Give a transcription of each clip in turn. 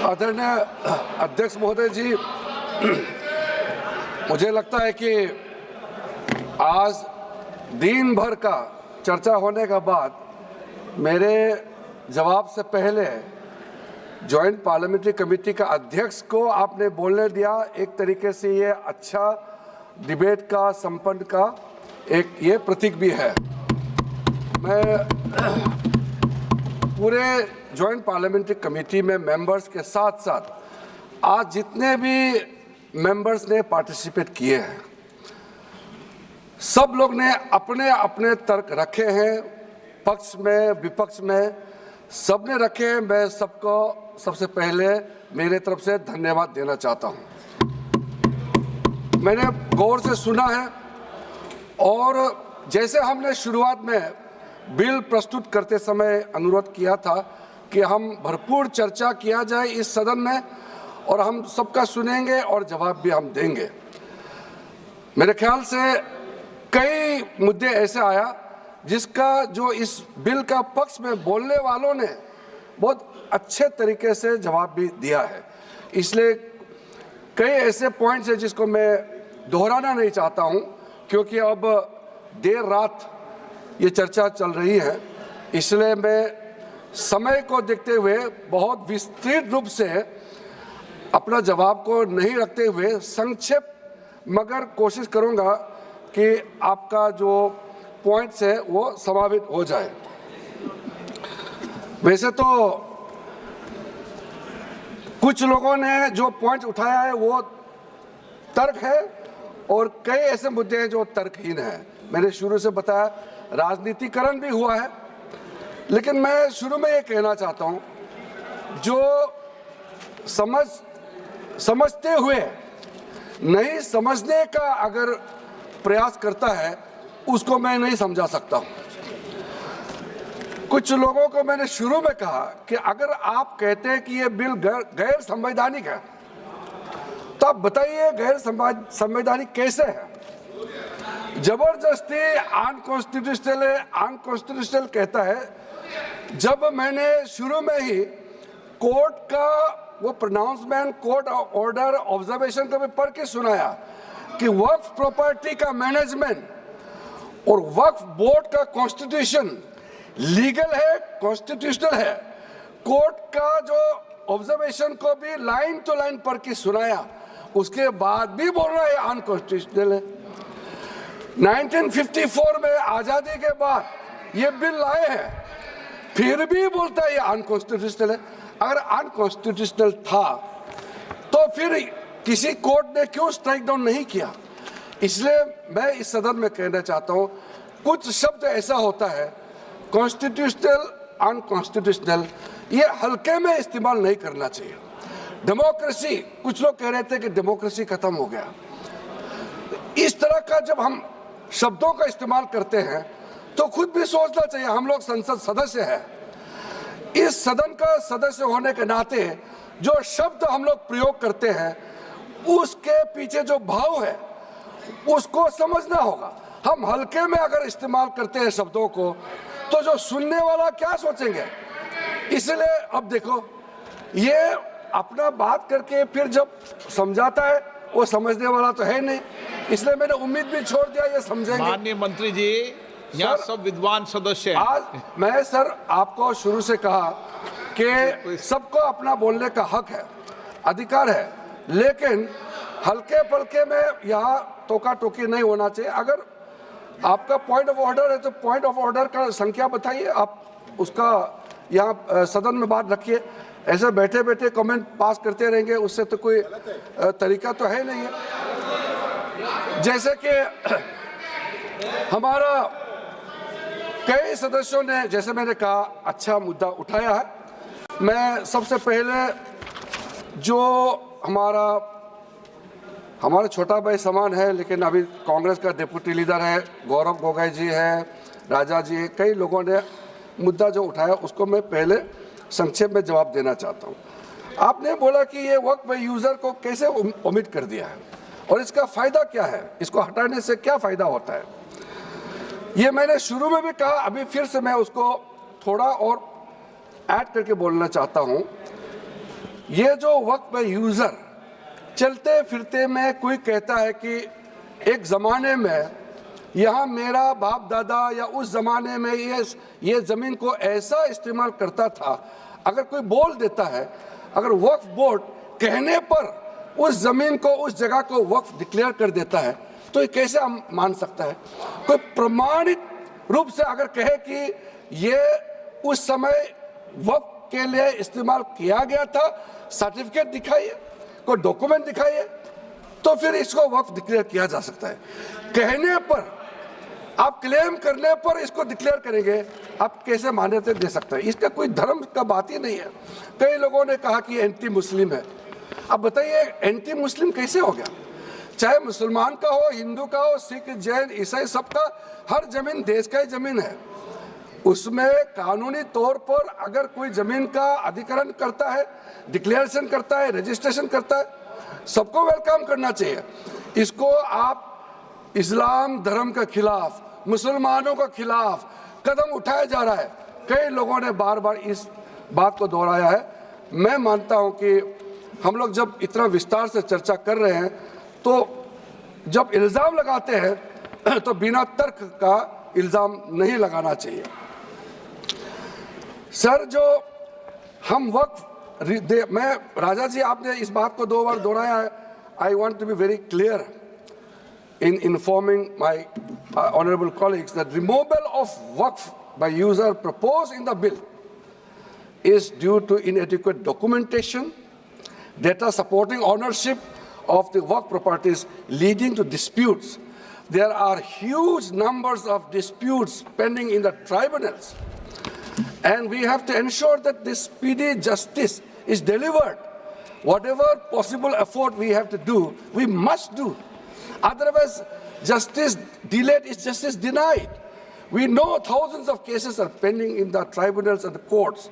आदरणीय अध्यक्ष महोदय जी, मुझे लगता है कि आज दिन भर का चर्चा होने के बाद मेरे जवाब से पहले जॉइंट पार्लियामेंट्री कमेटी का अध्यक्ष को आपने बोलने दिया। एक तरीके से ये अच्छा डिबेट का संपन्न का एक ये प्रतीक भी है। मैं पूरे जॉइंट पार्लियामेंट्री कमेटी में मेंबर्स के साथ साथ आज जितने भी मेंबर्स ने पार्टिसिपेट किए हैं, सब लोग ने अपने अपने तर्क रखे हैं, पक्ष में विपक्ष में सब ने रखे हैं। मैं सबको सबसे पहले मेरे तरफ से धन्यवाद देना चाहता हूं। मैंने गौर से सुना है और जैसे हमने शुरुआत में बिल प्रस्तुत करते समय अनुरोध किया था कि हम भरपूर चर्चा किया जाए इस सदन में और हम सबका सुनेंगे और जवाब भी हम देंगे। मेरे ख्याल से कई मुद्दे ऐसे आया जिसका जो इस बिल का पक्ष में बोलने वालों ने बहुत अच्छे तरीके से जवाब भी दिया है। इसलिए कई ऐसे पॉइंट्स हैं जिसको मैं दोहराना नहीं चाहता हूं, क्योंकि अब देर रात ये चर्चा चल रही है। इसलिए मैं समय को देखते हुए बहुत विस्तृत रूप से अपना जवाब को नहीं रखते हुए संक्षेप मगर कोशिश करूंगा कि आपका जो पॉइंट्स है वो समावित हो जाए। वैसे तो कुछ लोगों ने जो पॉइंट उठाया है वो तर्क है और कई ऐसे मुद्दे हैं जो तर्कहीन हैं। मैंने शुरू से बताया राजनीतिकरण भी हुआ है, लेकिन मैं शुरू में ये कहना चाहता हूं, जो समझते हुए नहीं समझने का अगर प्रयास करता है उसको मैं नहीं समझा सकता हूं। कुछ लोगों को मैंने शुरू में कहा कि अगर आप कहते हैं कि ये बिल गैर संवैधानिक है तो आप बताइए गैर संवैधानिक कैसे है। जबरदस्ती अनकॉन्स्टिट्यूशनल है, अनकॉन्स्टिट्यूशनल कहता है। जब मैंने शुरू में ही कोर्ट का वो प्रोनाउंसमेंट, कोर्ट ऑर्डर, ऑब्जर्वेशन को भी पढ़ के सुनाया कि वक्फ प्रॉपर्टी का मैनेजमेंट और वक्फ बोर्ड का कॉन्स्टिट्यूशन लीगल है, कॉन्स्टिट्यूशनल है। कोर्ट का जो ऑब्जर्वेशन को भी लाइन टू लाइन पढ़ के सुनाया, उसके बाद भी बोल रहा है अनकॉन्स्टिट्यूशनल है। 1954 में आजादी के बाद ये बिल लाए हैं, फिर भी बोलता है ये अनकॉन्स्टिट्यूशनल है। अगर अनकॉन्स्टिट्यूशनल था तो फिर किसी कोर्ट ने क्यों स्ट्राइक डाउन नहीं किया। इसलिए मैं इस सदन में कहना चाहता हूं, कुछ शब्द ऐसा होता है कॉन्स्टिट्यूशनल, अनकॉन्स्टिट्यूशनल, ये हल्के में इस्तेमाल नहीं करना चाहिए। डेमोक्रेसी, कुछ लोग कह रहे थे कि डेमोक्रेसी खत्म हो गया। इस तरह का जब हम शब्दों का इस्तेमाल करते हैं तो खुद भी सोचना चाहिए। हम लोग संसद सदस्य हैं, इस सदन का सदस्य होने के नाते जो शब्द हम लोग प्रयोग करते हैं उसके पीछे जो भाव है उसको समझना होगा। हम हल्के में अगर इस्तेमाल करते हैं शब्दों को तो जो सुनने वाला क्या सोचेंगे। इसलिए अब देखो, ये अपना बात करके फिर जब समझाता है वो समझने वाला तो है नहीं, इसलिए मैंने उम्मीद भी छोड़ दिया ये समझेंगे। माननीय मंत्री जी, यहाँ सब विद्वान सदस्य हैं। आज मैं सर आपको शुरू से कहा कि सबको अपना बोलने का हक है, अधिकार है, लेकिन हल्के पलके में यहाँ टोका टोकी नहीं होना चाहिए। अगर आपका पॉइंट ऑफ ऑर्डर है तो पॉइंट ऑफ ऑर्डर का संख्या बताइए, आप उसका यहाँ सदन में बात रखिए। ऐसे बैठे बैठे कमेंट पास करते रहेंगे उससे तो कोई तरीका तो है नहीं है। जैसे कि हमारा कई सदस्यों ने, जैसे मैंने कहा, अच्छा मुद्दा उठाया है। मैं सबसे पहले जो हमारा छोटा भाई समान है, लेकिन अभी कांग्रेस का डिप्टी लीडर है, गौरव गोगोई जी है, राजा जी है, कई लोगों ने मुद्दा जो उठाया उसको मैं पहले संक्षेप में जवाब देना चाहता हूँ। आपने बोला कि ये वक्फ यूजर को कैसे ओमिट कर दिया है और इसका फायदा क्या है, इसको हटाने से क्या फायदा होता है। ये मैंने शुरू में भी कहा, अभी फिर से मैं उसको थोड़ा और ऐड करके बोलना चाहता हूं ये जो वक्त पे यूजर चलते फिरते में कोई कहता है कि एक ज़माने में यहाँ मेरा बाप दादा या उस ज़माने में ये ज़मीन को ऐसा इस्तेमाल करता था, अगर कोई बोल देता है, अगर वक्फ बोर्ड कहने पर उस ज़मीन को, उस जगह को वक्फ डिक्लेयर कर देता है, तो ये कैसे हम मान सकता है? कोई प्रमाणित रूप से अगर कहे कि ये उस समय वक्फ के लिए इस्तेमाल किया गया था, सर्टिफिकेट दिखाइए, कोई डॉक्यूमेंट दिखाइए, तो फिर इसको वक्फ डिक्लेयर किया जा सकता है। कहने पर, आप क्लेम करने पर इसको डिक्लेयर करेंगे, आप कैसे मान्यता दे सकते हैं? इसका कोई धर्म का बात ही नहीं है। कई लोगों ने कहा कि एंटी मुस्लिम है। अब बताइए एंटी मुस्लिम कैसे हो गया? चाहे मुसलमान का हो, हिंदू का हो, सिख, जैन, ईसाई, सबका, हर जमीन देश का ही जमीन है। उसमें कानूनी तौर पर अगर कोई जमीन का अधिग्रहण करता है, डिक्लेरेशन करता है, रजिस्ट्रेशन करता है, सबको वेलकम करना चाहिए। इसको आप इस्लाम धर्म के खिलाफ, मुसलमानों के खिलाफ कदम उठाया जा रहा है। कई लोगों ने बार बार इस बात को दोहराया है। मैं मानता हूं कि हम लोग जब इतना विस्तार से चर्चा कर रहे हैं, तो जब इल्ज़ाम लगाते हैं तो बिना तर्क का इल्ज़ाम नहीं लगाना चाहिए। सर, जो हम वक्फ, मैं राजा जी, आपने इस बात को 2 बार दोहराया है। I want to be very clear in informing my honorable colleagues that removal of waqf by user proposed in the bill is due to inadequate documentation, data supporting ownership of the waqf properties leading to disputes. There are huge numbers of disputes pending in the tribunals, and we have to ensure that this speedy justice is delivered. Whatever possible effort we have to do, we must do. Otherwise, justice delayed is justice denied. We know thousands of cases are pending in the tribunals and the courts.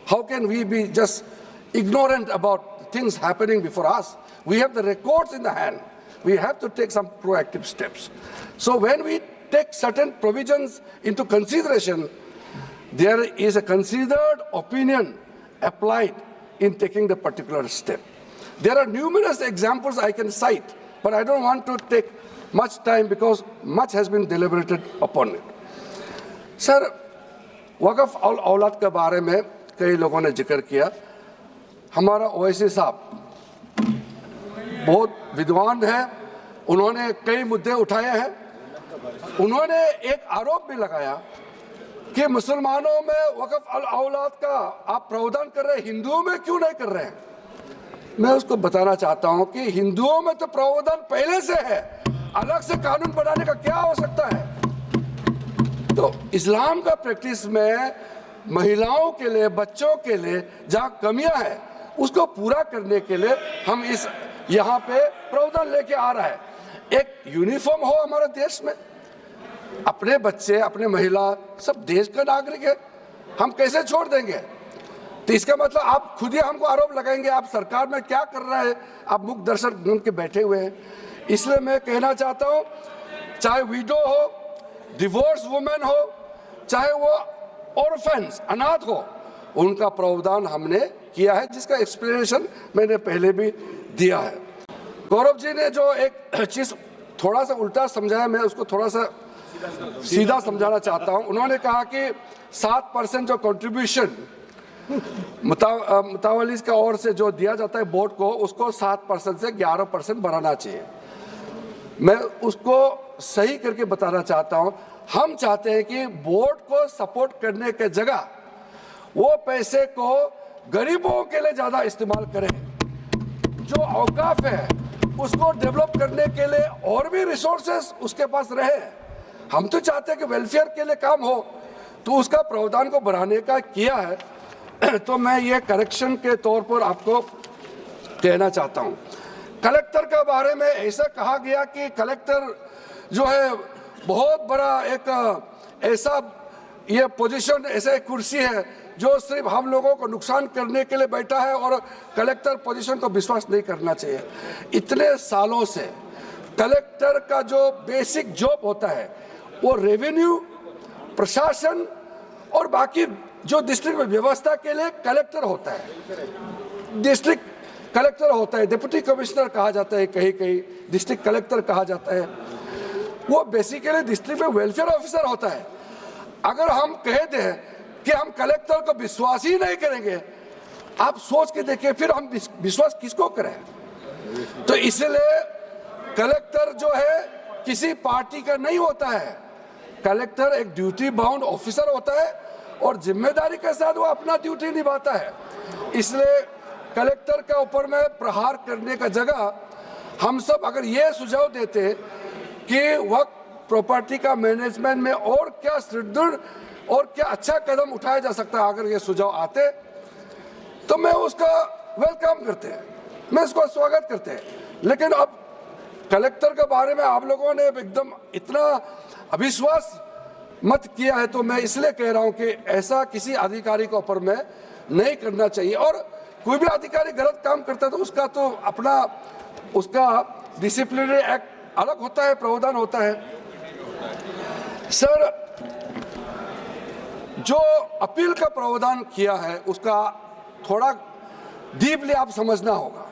How can we be just ignorant about things happening before us? We have the records in the hand. We have to take some proactive steps. So when we take certain provisions into consideration, there is a considered opinion applied in taking the particular step. There are numerous examples I can cite, but I don't want to take much time because much has been deliberated upon it. Sir, वक़फ़ और औलाद के बारे में कई लोगों ने जिक्र किया। हमारा ओवैसी साहब बहुत विद्वान है, उन्होंने कई मुद्दे उठाए हैं। उन्होंने एक आरोप भी लगाया कि मुसलमानों में वक़फ़ और औलाद का आप प्रावधान कर रहे हैं, हिंदुओं में क्यों नहीं कर रहे हैं? मैं उसको बताना चाहता हूं कि हिंदुओं में तो प्रावधान पहले से है, अलग से कानून बनाने का क्या आवश्यकता है? तो इस्लाम का प्रैक्टिस में महिलाओं के लिए, बच्चों के लिए जहां कमियां हैं, उसको पूरा करने के लिए हम इस यहाँ पे प्रावधान लेके आ रहा है। एक यूनिफॉर्म हो हमारे देश में, अपने बच्चे, अपने महिला सब देश का नागरिक है, हम कैसे छोड़ देंगे? तो इसका मतलब आप खुद ही हमको आरोप लगाएंगे आप सरकार में क्या कर रहा है, आप मुख दर्शक बन के बैठे हुए हैं। इसलिए मैं कहना चाहता हूं, चाहे विडो हो, डिवोर्स वुमेन हो, चाहे वो ऑर्फेन्स, अनाथ हो, उनका प्रावधान हमने किया है, जिसका एक्सप्लेनेशन मैंने पहले भी दिया है। गौरव जी ने जो एक चीज थोड़ा सा उल्टा समझाया, मैं उसको थोड़ा सा सीधा समझाना चाहता हूं। उन्होंने कहा कि 7% जो कंट्रीब्यूशन मुतावलिस का ओर से जो दिया जाता है बोर्ड को, उसको 7% से 11% बढ़ाना चाहिए। मैं उसको सही करके बताना चाहता हूं। हम चाहते हैं कि बोर्ड को सपोर्ट करने के जगह वो पैसे को गरीबों के लिए ज्यादा इस्तेमाल करें। जो औकाफ है उसको डेवलप करने के लिए और भी रिसोर्सेस उसके पास रहे। हम तो चाहते हैं कि वेलफेयर के लिए काम हो, तो उसका प्रावधान को बढ़ाने का किया है। तो मैं ये करेक्शन के तौर पर आपको कहना चाहता हूं। कलेक्टर के बारे में ऐसा कहा गया कि कलेक्टर जो है बहुत बड़ा एक ऐसा ये पोजीशन, ऐसा एक कुर्सी है जो सिर्फ हम लोगों को नुकसान करने के लिए बैठा है, और कलेक्टर पोजीशन को विश्वास नहीं करना चाहिए। इतने सालों से कलेक्टर का जो बेसिक जॉब होता है वो रेवेन्यू, प्रशासन और बाकी जो डिस्ट्रिक्ट में व्यवस्था के लिए कलेक्टर होता है। डिस्ट्रिक्ट कलेक्टर होता है, डिप्टी कमिश्नर कहा जाता है, कहीं कहीं डिस्ट्रिक्ट कलेक्टर कहा जाता है, वो बेसिकली डिस्ट्रिक्ट में वेलफेयर ऑफिसर होता है। अगर हम कह दें कि हम कलेक्टर को विश्वास ही नहीं करेंगे, आप सोच के देखिए फिर हम विश्वास किसको करें। तो इसलिए कलेक्टर जो है किसी पार्टी का नहीं होता है, कलेक्टर एक ड्यूटी बाउंड ऑफिसर होता है और जिम्मेदारी के साथ वो अपना ड्यूटी निभाता है। इसलिए कलेक्टर के ऊपर में प्रहार करने का जगह हम सब अगर ये सुझाव देते कि वक्त प्रॉपर्टी का मैनेजमेंट में और क्या सुदृढ़ और क्या अच्छा कदम उठाया जा सकता है, अगर ये सुझाव आते तो मैं उसका वेलकम करते हैं, मैं इसको स्वागत करते हैं। लेकिन अब कलेक्टर के बारे में आप लोगों ने एकदम इतना अविश्वास मत किया है, तो मैं इसलिए कह रहा हूं कि ऐसा किसी अधिकारी के ऊपर में नहीं करना चाहिए। और कोई भी अधिकारी गलत काम करता है तो उसका तो अपना उसका डिसिप्लिनरी एक्ट अलग होता है, प्रावधान होता है। सर, जो अपील का प्रावधान किया है उसका थोड़ा डीपली आप समझना होगा।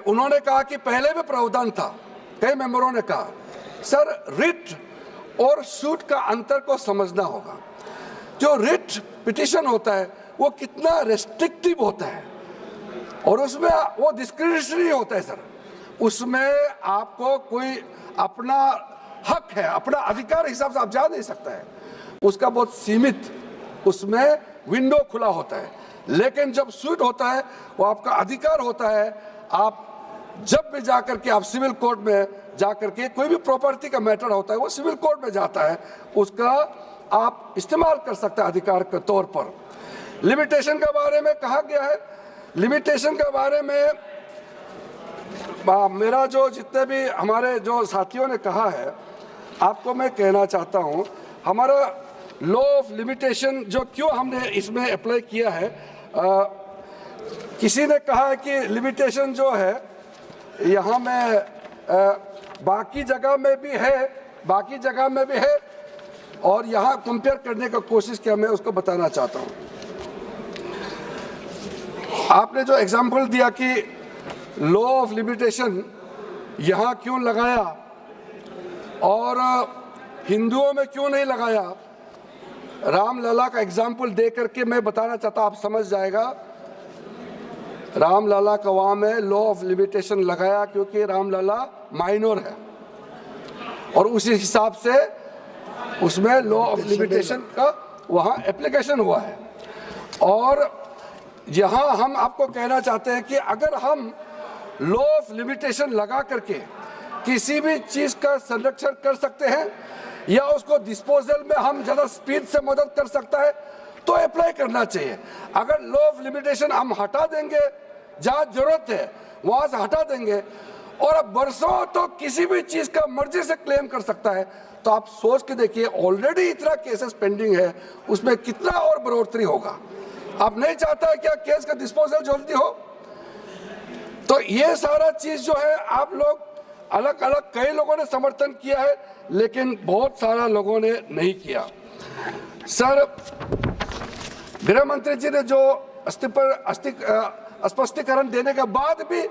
उन्होंने कहा कि पहले भी प्रावधान था, कई मेंबरों ने कहा सर रिट और सूट का अंतर को समझना होगा। जो रिट पिटीशन होता है वो कितना रेस्ट्रिक्टिव होता है और उसमें वो डिस्क्रिशनरी होता है सर, उसमें आपको कोई अपना हक है, अपना अधिकार हिसाब से आप जा नहीं सकता है, उसका बहुत सीमित उसमें विंडो खुला होता है। लेकिन जब सूट होता है वो आपका अधिकार होता है, आप जब भी जाकर के आप सिविल कोर्ट में जाकर के कोई भी प्रॉपर्टी का मैटर होता है वो सिविल कोर्ट में जाता है, उसका आप इस्तेमाल कर सकते हैं अधिकार के तौर पर। लिमिटेशन के बारे में कहा गया है, लिमिटेशन के बारे में मेरा जो जितने भी हमारे जो साथियों ने कहा है आपको मैं कहना चाहता हूं, हमारा लॉ ऑफ लिमिटेशन जो क्यों हमने इसमें अप्लाई किया है, किसी ने कहा है कि लिमिटेशन जो है यहाँ में बाकी जगह में भी है, बाकी जगह में भी है और यहाँ कंपेयर करने का कोशिश किया, मैं उसको बताना चाहता हूँ। आपने जो एग्जाम्पल दिया कि लॉ ऑफ लिमिटेशन यहाँ क्यों लगाया और हिंदुओं में क्यों नहीं लगाया, रामलला का एग्जाम्पल दे करके मैं बताना चाहता हूँ, आप समझ जाएगा। रामलला का वहाँ में लॉ ऑफ लिमिटेशन लगाया क्योंकि रामलला माइनर है और उसी हिसाब से उसमें लॉ ऑफ लिमिटेशन का वहाँ एप्लीकेशन हुआ है। और यहाँ हम आपको कहना चाहते हैं कि अगर हम लॉ ऑफ लिमिटेशन लगा करके किसी भी चीज़ का संरक्षण कर सकते हैं या उसको डिस्पोजल में हम ज़्यादा स्पीड से मदद कर सकता है तो अप्लाई करना चाहिए। अगर लॉ ऑफ लिमिटेशन हम हटा देंगे, जहाँ जरूरत है वहाँ से हटा देंगे और अब बरसों तो किसी भी चीज़ का मर्जी से क्लेम कर सकता है, तो आप सोच के देखिए ऑलरेडी इतना केसेस पेंडिंग है, उसमें कितना और बढ़ोतरी होगा। आप नहीं चाहता है क्या केस का डिस्पोजल जल्दी हो? तो ये सारा चीज़ जो है आप लोग अलग अलग कई लोगों ने समर्थन किया है लेकिन बहुत सारा लोगों ने नहीं किया। सर, गृह मंत्री जी ने जो स्पष्टीकरण देने के बाद भी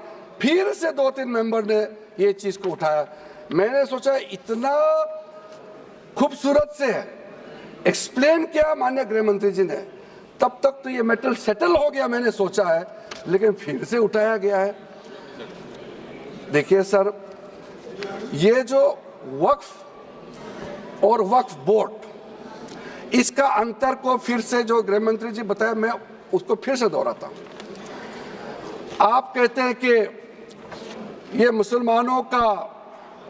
फिर से 2-3 मेंबर ने ये चीज को उठाया। मैंने सोचा इतना खूबसूरत से एक्सप्लेन किया माननीय गृह मंत्री जी ने, तब तक तो ये मैटर सेटल हो गया मैंने सोचा है, लेकिन फिर से उठाया गया है। देखिए सर, ये जो वक्फ और वक्फ बोर्ड, इसका अंतर को फिर से जो गृह मंत्री जी बताया मैं उसको फिर से दोहराता हूं। आप कहते हैं कि ये मुसलमानों का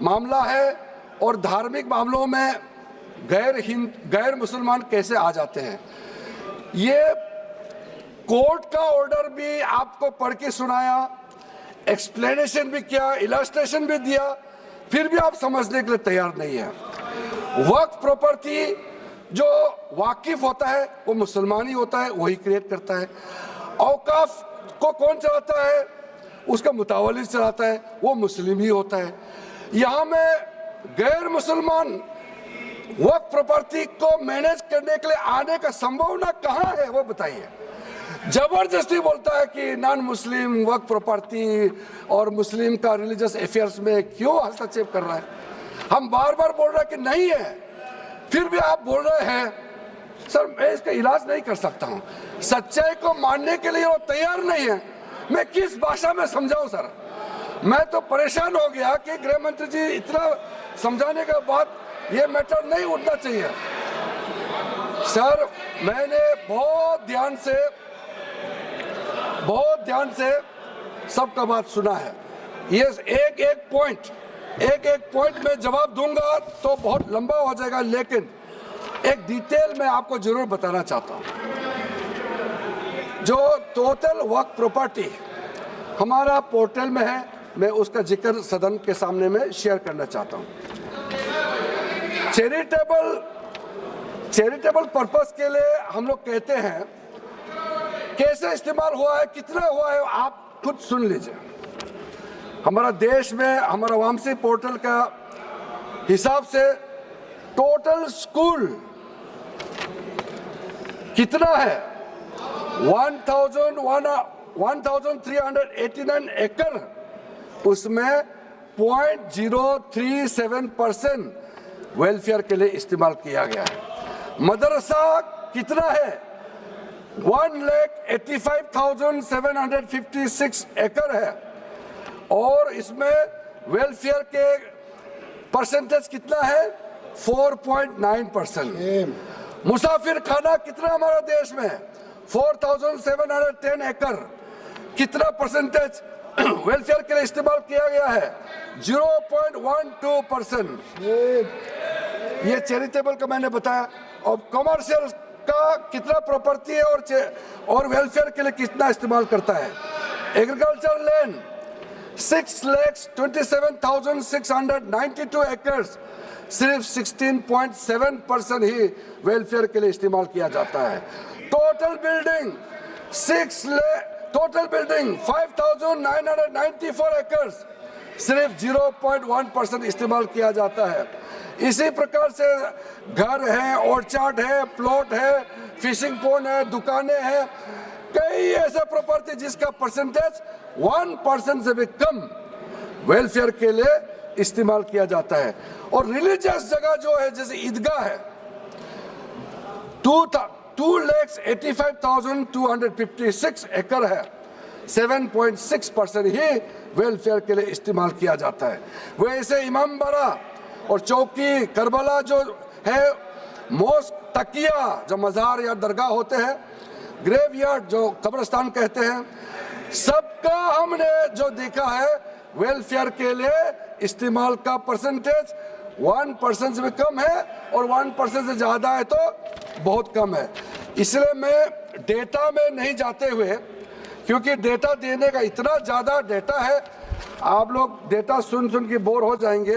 मामला है और धार्मिक मामलों में गैर मुसलमान कैसे आ जाते हैं। ये कोर्ट का ऑर्डर भी आपको पढ़ के सुनाया, एक्सप्लेनेशन भी किया, इलस्ट्रेशन भी दिया, फिर भी आप समझने के लिए तैयार नहीं है। वक्फ प्रॉपर्टी जो वाकिफ होता है वो मुसलमान ही होता है, वही क्रिएट करता है। औकाफ को कौन चलाता है? उसका मुतावली चलाता है, वो मुस्लिम ही होता है। यहाँ में गैर मुसलमान वक्फ प्रॉपर्टी को मैनेज करने के लिए आने का संभावना कहाँ है वो बताइए। जबरदस्ती बोलता है कि नॉन मुस्लिम वक्फ प्रॉपर्टी और मुस्लिम का रिलीजियस अफेयर्स में क्यों हस्तक्षेप कर रहा है। हम बार बार बोल रहे हैं कि नहीं है, फिर भी आप बोल रहे हैं। सर मैं इसका इलाज नहीं कर सकता हूं, सच्चाई को मानने के लिए वो तैयार नहीं है। मैं किस भाषा में समझाऊं सर। मैं तो परेशान हो गया कि गृह मंत्री जी इतना समझाने के बाद ये मैटर नहीं उठना चाहिए। सर मैंने बहुत ध्यान से सबका बात सुना है। ये एक एक पॉइंट में जवाब दूंगा तो बहुत लंबा हो जाएगा, लेकिन एक डिटेल मैं आपको जरूर बताना चाहता हूं। जो टोटल वक्फ प्रॉपर्टी हमारा पोर्टल में है, मैं उसका जिक्र सदन के सामने में शेयर करना चाहता हूं। चैरिटेबल पर्पस के लिए हम लोग कहते हैं, कैसे इस्तेमाल हुआ है, कितना हुआ है, आप खुद सुन लीजिए। हमारा देश में हमारा वामसी पोर्टल का हिसाब से टोटल स्कूल कितना है, 1389 एकड़, उसमें 0.037% वेलफेयर के लिए इस्तेमाल किया गया है। मदरसा कितना है, 1,85,756 एकड़ है, और इसमें वेलफेयर के परसेंटेज कितना है, 4.9%। मुसाफिर खाना कितना हमारा देश में, 4,710 एकड़, कितना परसेंटेज वेलफेयर के लिए इस्तेमाल किया गया है, 0.12%। ये चैरिटेबल का मैंने बताया। और कमर्शियल का कितना प्रॉपर्टी है और वेलफेयर के लिए कितना इस्तेमाल करता है। एग्रीकल्चर लैंड 6,27,692 एकड़, सिर्फ 16.7% ही वेलफेयर के लिए इस्तेमाल किया जाता है। टोटल बिल्डिंग 5,994 एकड़, सिर्फ 0.1% इस्तेमाल किया जाता है। इसी प्रकार से घर है, ऑर्चार्ड है, प्लॉट है, फिशिंग पॉन्ड है, दुकानें हैं, कई ऐसा प्रॉपर्टी जिसका परसेंटेज 1% से भी कम वेलफेयर के लिए इस्तेमाल किया जाता है। और रिलीजियस जगह जो है, जैसे ईदगाह है, 2,85,256 एकड़ है, 7.6% ही वेलफेयर के लिए इस्तेमाल किया जाता है। वैसे इमाम बाड़ा और चौकी करबला जो है, मोस्क, तकिया जो मज़ार या दरगाह होते हैं, ग्रेवयार्ड जो कब्रिस्तान कहते हैं, सबका हमने जो देखा है वेलफेयर के लिए इस्तेमाल का परसेंटेज 1% से भी कम है, और 1% से ज़्यादा है तो बहुत कम है। इसलिए मैं डेटा में नहीं जाते हुए, क्योंकि डेटा देने का इतना ज़्यादा डेटा है, आप लोग डेटा सुन के बोर हो जाएंगे।